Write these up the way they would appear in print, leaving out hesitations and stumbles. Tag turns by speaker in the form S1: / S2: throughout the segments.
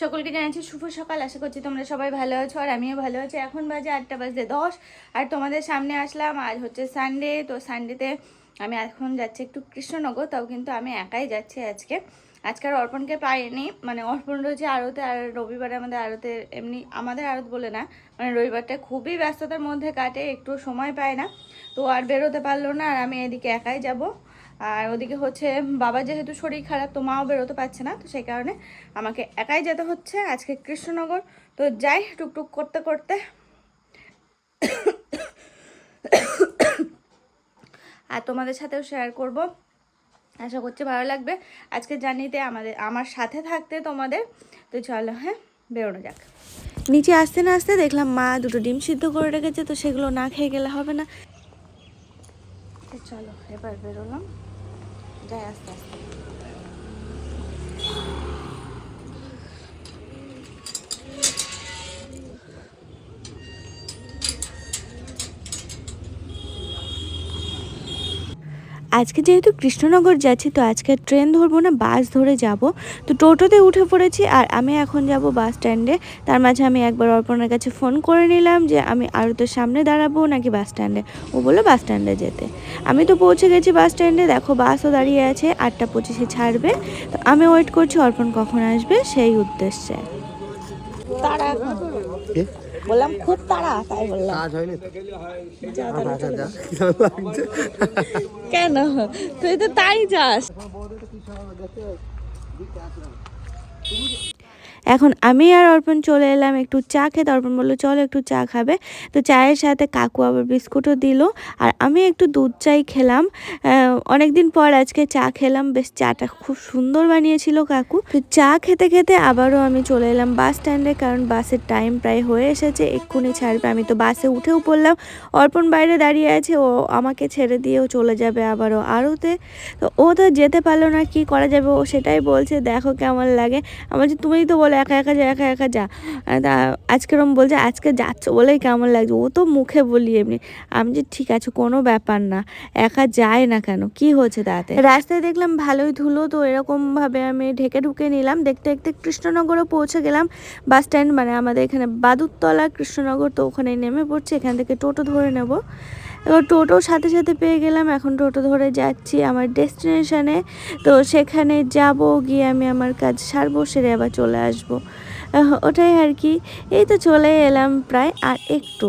S1: সকলকে জানাচ্ছি শুভ সকাল। আশা করছি তোমরা সবাই ভালো আছো আর আমিও ভালো আছি। এখন বাজে 8:10 আর তোমাদের সামনে আসলাম। আজ হচ্ছে সানডে, তো সানডেতে আমি এখন যাচ্ছি একটু কৃষ্ণনগর। তাও কিন্তু আমি একাই যাচ্ছি আজকে আর অর্পণকে পাইনি, মানে অর্পণ রয়েছে আড়তে, আর রবিবারে আমাদের আড়তে, এমনি আমাদের আড়ত বলে না, মানে রবিবারটা খুবই ব্যস্ততার মধ্যে কাটে, একটু সময় পায় না, তো আর বেরোতে পারলো না। আর আমি এদিকে একাই যাব। আর ওদিকে হচ্ছে বাবা যেহেতু শরীর খারাপ, তো মাও বেরোতে পারছে না, তো সেই কারণে আমাকে একাই যেতে হচ্ছে আজকে কৃষ্ণনগর। তো যাই টুকটুক করতে করতে, আর তোমাদের সাথেও শেয়ার করব। আশা করছি ভালো লাগবে আজকে জার্নিতে আমার সাথে থাকতে তোমাদের। তো চলো, হ্যাঁ বেরোনো যাক। নিচে আসতে না আসতে দেখলাম মা দুটো ডিম সিদ্ধ করে রেখেছে, তো সেগুলো না খেয়ে গেলে হবে না। চলো এবার বেরোলাম, যাই আস্তে আস্তে। আজকে যেহেতু কৃষ্ণনগর যাচ্ছি, তো আজকে ট্রেন ধরবো না, বাস ধরে যাব। তো টোটোতে উঠে পড়েছি আর আমি এখন যাব বাস স্ট্যান্ডে। তার মাঝে আমি একবার অর্পণের কাছে ফোন করে নিলাম যে আমি আড়তের সামনে দাঁড়াবো নাকি বাস স্ট্যান্ডে। ও বললো বাস স্ট্যান্ডে যেতে। আমি তো পৌঁছে গেছি বাস স্ট্যান্ডে, দেখো বাসও দাঁড়িয়ে আছে, 8:25 ছাড়বে। তো আমি ওয়েট করছি অর্পণ কখন আসবে সেই উদ্দেশ্যে। তারা বললাম খুব তাড়া, তাই বললাম। কাজ হয়নি কেন, তুই তো তাই যাস। এখন আমি আর অর্পণ চলে এলাম একটু চা খেতে। অর্পণ বললো চলো একটু চা খাবে, তো চায়ের সাথে কাকু আবার বিস্কুটও দিল, আর আমি একটু দুধ চাই খেলাম। অনেকদিন পর আজকে চা খেলাম, বেশ চাটা খুব সুন্দর বানিয়েছিল কাকু। তো চা খেতে খেতে আবারও আমি চলে এলাম বাস স্ট্যান্ডে, কারণ বাসের টাইম প্রায় হয়ে এসেছে, এক্ষুনি ছাড়বে। আমি তো বাসে উঠেও পড়লাম, অর্পণ বাইরে দাঁড়িয়ে আছে, ও আমাকে ছেড়ে দিয়েও চলে যাবে আবারও আড়তে। তো ও তো যেতে পারলো না, কি করা যাবে, ও সেটাই বলছে দেখো কেমন লাগে। আমার যে তুমি তো বলো একা একা যা, একা একা যা, তা আজকে ওরম বলছে আজকে যাচ্ছ বলেই কেমন লাগছে। ও তো মুখে বলি এমনি, আমি যে ঠিক আছে কোনো ব্যাপার না, একা যায় না কেন, কি হচ্ছে তাতে। রাস্তায় দেখলাম ভালোই ধুলো, তো এরকমভাবে আমি ঢেকে ঢুকে নিলাম। দেখতে দেখতে কৃষ্ণনগরও পৌঁছে গেলাম। বাস স্ট্যান্ড মানে আমাদের এখানে বাদুরতলা কৃষ্ণনগর, তো ওখানে নেমে পড়ছে, এখান থেকে টোটো ধরে নেব। এবার টোটোর সাথে সাথে পেয়ে গেলাম, এখন টোটো ধরে যাচ্ছি আমার ডেস্টিনেশনে। তো সেখানে যাব, গিয়ে আমি আমার কাজ সারবো, সেরে আবার চলে আসবো, ওটাই আর কি। এই তো চলে এলাম প্রায়, আর একটু।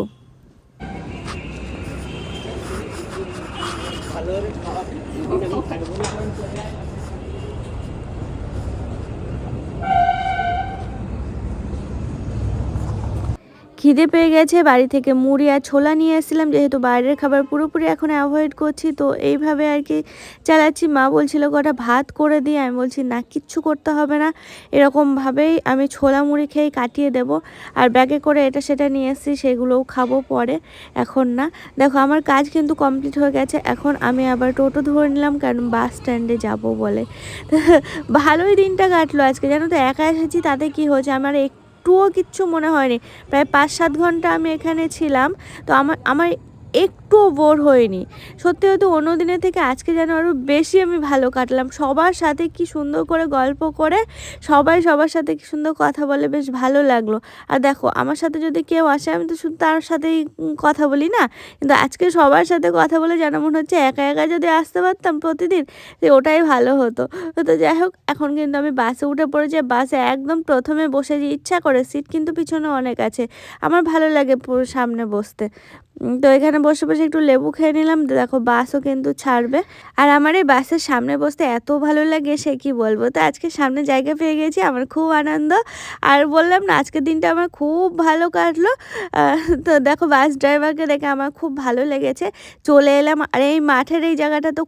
S1: খিদে পেয়ে গেছে, বাড়ি থেকে মুড়ি আর ছোলা নিয়ে এসেছিলাম, যেহেতু বাইরের খাবার পুরোপুরি এখন অ্যাভয়েড করছি, তো এইভাবে আর কি চালাচ্ছি। মা বলছিল কটা ভাত করে দিয়ে, আমি বলছি না কিচ্ছু করতে হবে না, এরকমভাবেই আমি ছোলা মুড়ি খেয়ে কাটিয়ে দেব। আর ব্যাগে করে এটা সেটা নিয়ে এসেছি, সেগুলোও খাবো পরে, এখন না। দেখো আমার কাজ কিন্তু কমপ্লিট হয়ে গেছে, এখন আমি আবার টোটো ধরে নিলাম, কারণ বাস স্ট্যান্ডে যাব বলে। ভালোই দিনটা কাটলো আজকে, জানো তো, একা এসেছি তাতে কি হয়েছে, আমার একটুও কিচ্ছু মনে হয়নি। প্রায় 5-7 ঘন্টা আমি এখানে ছিলাম, তো আমার একটুও বোর হয়নি। সত্যি হয়তো অন্য দিনের থেকে আজকে যেন আরও বেশি আমি ভালো কাটলাম। সবার সাথে কি সুন্দর করে গল্প করে, সবাই সবার সাথে কি সুন্দর কথা বলে, বেশ ভালো লাগলো। আর দেখো আমার সাথে যদি কেউ আসে, আমি তো শুধু তার সাথেই কথা বলি না, কিন্তু আজকে সবার সাথে কথা বলে যেন মনে হচ্ছে একা একা যদি আসতে পারতাম প্রতিদিন, যে ওটাই ভালো হতো। তো যাই হোক, এখন কিন্তু আমি বাসে উঠে পড়েছি। বাসে একদম প্রথমে বসে যে ইচ্ছা করে, সিট কিন্তু পিছনে অনেক আছে, আমার ভালো লাগে পুরো সামনে বসতে। তো এখানে বসে বসে একটু লেবু খেয়ে নিলাম। দেখো বাসও কিন্তু ছাড়বে, আর আমার এই বাসের সামনে বসতে এত ভালো লাগে সে কি বলবো। তো আজকে সামনে জায়গা পেয়ে গেছি, আমার খুব আনন্দ। আর বললাম না আজকের দিনটা আমার খুব ভালো কাটলো। তো দেখো বাস ড্রাইভারকে দেখে আমার খুব ভালো লেগেছে। চলে এলাম, আর এই মাঠের এই জায়গাটা তো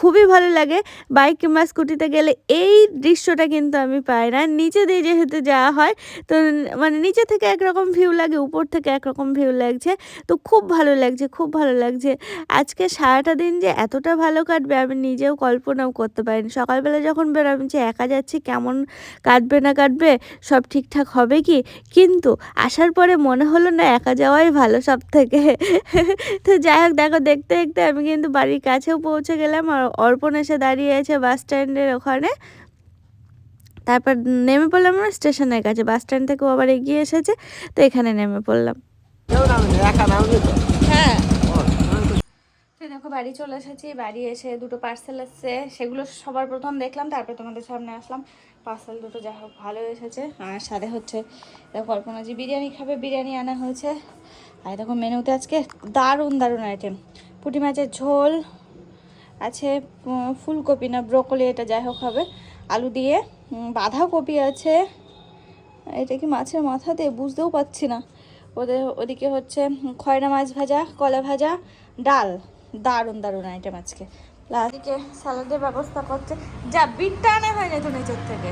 S1: খুবই ভালো লাগে। বাইক কিংবা স্কুটিতে গেলে এই দৃশ্যটা কিন্তু আমি পাই না, নিচে দিয়ে যেহেতু যাওয়া হয়, তো মানে নিচে থেকে একরকম ভিউ লাগে, উপর থেকে একরকম ভিউ লাগছে। তো খুব ভালো লাগছে, খুব ভালো লাগছে। আজকে সারাটা দিন যে এতটা ভালো কাটবে আমি নিজেও কল্পনাও করতে পারিনি। সকালবেলা যখন বেরোলাম যে একা যাচ্ছি, কেমন কাটবে না কাটবে, সব ঠিকঠাক হবে কি, কিন্তু আসার পরে মনে হলো না একা যাওয়াই ভালো সব থেকে। তো যাই হোক, দেখো দেখতে দেখতে আমি কিন্তু বাড়ির কাছেও পৌঁছে গেলাম, আর অর্পণ এসে দাঁড়িয়ে আছে বাস স্ট্যান্ডের ওখানে। তারপর নেমে পড়লাম আমরা স্টেশনের কাছে, বাস স্ট্যান্ড থেকেও আবার এগিয়ে এসেছে, তো এখানে নেমে পড়লাম। হ্যাঁ, তো দেখো বাড়ি চলে এসেছি। বাড়ি এসে দুটো পার্সেল এসেছে, সেগুলো সবার প্রথম দেখলাম, তারপর তোমাদের সামনে আসলাম। পার্সেল দুটো যা হোক ভালো এসেছে। আর সাথে হচ্ছে দেখো কল্পনা যে বিরিয়ানি খাবে, বিরিয়ানি আনা হয়েছে। আর দেখো মেনুতে আজকে দারুণ দারুণ আইটেম, পুঁটি মাছের ঝোল আছে, ফুলকপি না ব্রোকলি এটা যাই হোক হবে, আলু দিয়ে, বাঁধাকপি আছে, এটা কি মাছের মাথা দিয়ে বুঝতেও পারছি না। ওদিকে হচ্ছে খয়রা মাছ ভাজা, কলা ভাজা, ডাল, দারুণ দারুণ আইটেম আজকে। লাস্টে স্যালাডের ব্যবস্থা করছে। যা বিটটা আনা হয়নি তো নিচের থেকে,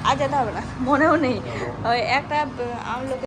S1: আজ যেতে হবে না, মনেও নেই। ওই একটা আমলকি